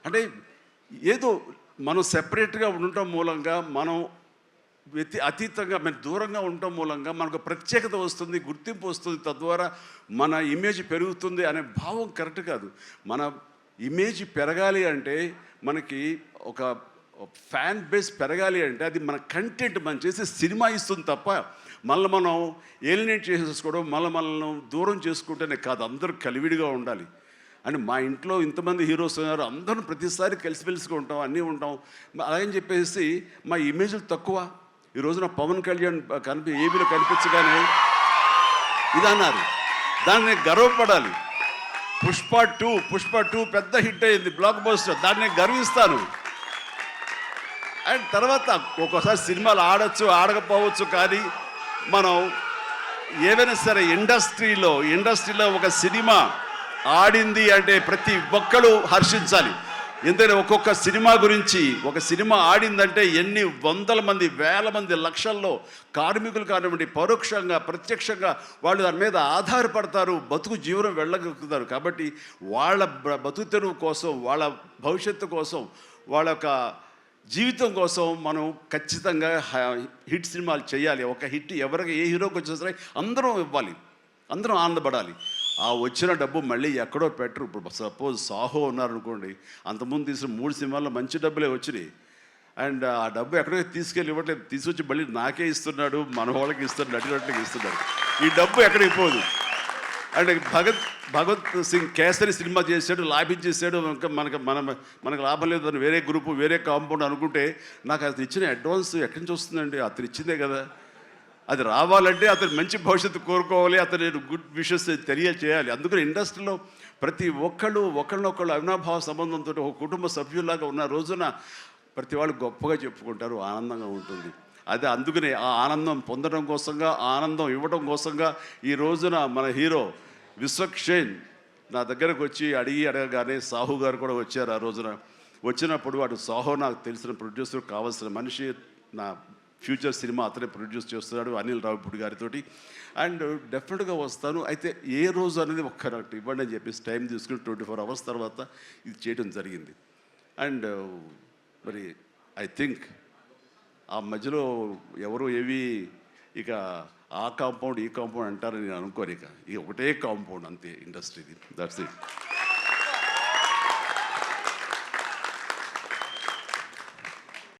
అంటే ఏదో మనం సెపరేట్గా ఉండటం మూలంగా మనం అతీతంగా మనం దూరంగా ఉండటం మూలంగా మనకు ప్రత్యేకత వస్తుంది, గుర్తింపు వస్తుంది, తద్వారా మన ఇమేజ్ పెరుగుతుంది అనే భావం కరెక్ట్ కాదు. మన ఇమేజ్ పెరగాలి అంటే మనకి ఒక ఫ్యాన్ బేస్ పెరగాలి అంటే అది మన కంటెంట్ మనం చేసే సినిమా ఇస్తుంది తప్ప మళ్ళీ మనం ఏలినేట్ చేసేసుకోవడం మనల్ని దూరం చేసుకుంటేనే కాదు. అందరూ కలివిడిగా ఉండాలి. అని మా ఇంట్లో ఇంతమంది హీరోస్ ఉన్నారు, అందరూ ప్రతిసారి కలిసిమెలిసిగా ఉంటాం, అన్నీ ఉంటాం. అలాగని చెప్పేసి మా ఇమేజ్లు తక్కువ. ఈ రోజున పవన్ కళ్యాణ్ ఏబీలో కనిపించగానే ఇది అన్నారు, దాన్ని గర్వపడాలి. పుష్ప టూ పెద్ద హిట్ అయింది, బ్లాక్ బస్టర్, దాన్ని గర్విస్తాను. అండ్ తర్వాత ఒక్కోసారి సినిమాలు ఆడచ్చు ఆడకపోవచ్చు, కానీ మనం ఏవైనా సరే ఇండస్ట్రీలో ఒక సినిమా ఆడింది అంటే ప్రతి ఒక్కరు హర్షించాలి. ఎందుకంటే ఒక్కొక్క సినిమా గురించి ఒక సినిమా ఆడిందంటే ఎన్ని వందల మంది, వేల మంది, లక్షల్లో కార్మికులు కానివ్వండి, పరోక్షంగా ప్రత్యక్షంగా వాళ్ళు దాని మీద ఆధారపడతారు, బతుకు జీవనం వెళ్ళగలుగుతారు. కాబట్టి వాళ్ళ బతుకు తెరువు కోసం, వాళ్ళ భవిష్యత్తు కోసం, వాళ్ళ యొక్క జీవితం కోసం మనం ఖచ్చితంగా హిట్ సినిమాలు చేయాలి. ఒక హిట్ ఎవరికి ఏ హీరోకి వచ్చినా సరే అందరం ఇవ్వాలి, అందరం ఆనందపడాలి. ఆ వచ్చిన డబ్బు మళ్ళీ ఎక్కడో పెట్టరు. ఇప్పుడు సపోజ్ సాహో ఉన్నారనుకోండి, అంతకుముందు తీసిన 3 సినిమాల్లో మంచి డబ్బులే వచ్చినాయి. అండ్ ఆ డబ్బు ఎక్కడో తీసుకెళ్ళి ఇవ్వట్లేదు, తీసుకొచ్చి మళ్ళీ నాకే ఇస్తున్నాడు, మన వాళ్ళకి ఇస్తున్నాడు, నటినట్టుగా ఇస్తున్నాడు. ఈ డబ్బు ఎక్కడికి పోదు. అండ్ భగత్ సింగ్ కేసరి సినిమా చేశాడు, లాభించేసాడు, ఇంకా మనకు లాభం లేదు అని వేరే గ్రూపు వేరే కాంపౌండ్ అనుకుంటే నాకు అతను ఇచ్చిన అడ్వాన్స్ ఎక్కడి నుంచి వస్తుందండి? అతను ఇచ్చిందే కదా. అది రావాలంటే అతను మంచి భవిష్యత్తు కోరుకోవాలి, అతను గుడ్ విషెస్ తెలియచేయాలి. అందుకని ఇండస్ట్రీలో ప్రతి ఒక్కళ్ళు ఒకళ్ళనొకళ్ళు అవినాభావ సంబంధంతో ఒక కుటుంబ సభ్యుల్లాగా ఉన్న రోజున ప్రతి వాళ్ళు గొప్పగా చెప్పుకుంటారు, ఆనందంగా ఉంటుంది. అదే అందుకనే ఆ ఆనందం పొందడం కోసంగా, ఆనందం ఇవ్వడం కోసంగా ఈ రోజున మన హీరో విశ్వక్షేణ్ నా దగ్గరకు వచ్చి అడగగానే సాహు గారు కూడా వచ్చారు. ఆ రోజున వచ్చినప్పుడు వాడు సాహు నాకు తెలిసిన ప్రొడ్యూసర్, కావాల్సిన మనిషి, నా ఫ్యూచర్ సినిమా అతనే ప్రొడ్యూస్ చేస్తున్నాడు అనిల్ రావిపూడి గారితో. అండ్ డెఫినెట్గా వస్తాను, అయితే ఏ రోజు అనేది ఒక్క నాకు ఇవ్వండి అని చెప్పేసి టైం తీసుకుని 24 hours తర్వాత ఇది చేయడం జరిగింది. అండ్ మరి ఐ థింక్ ఆ మధ్యలో ఎవరు ఏవి ఇక ఆ కాంపౌండ్ ఈ కాంపౌండ్ అంటారని నేను అనుకోను. ఇక ఒకటే కాంపౌండ్ అంతే ఇండస్ట్రీది. That's it.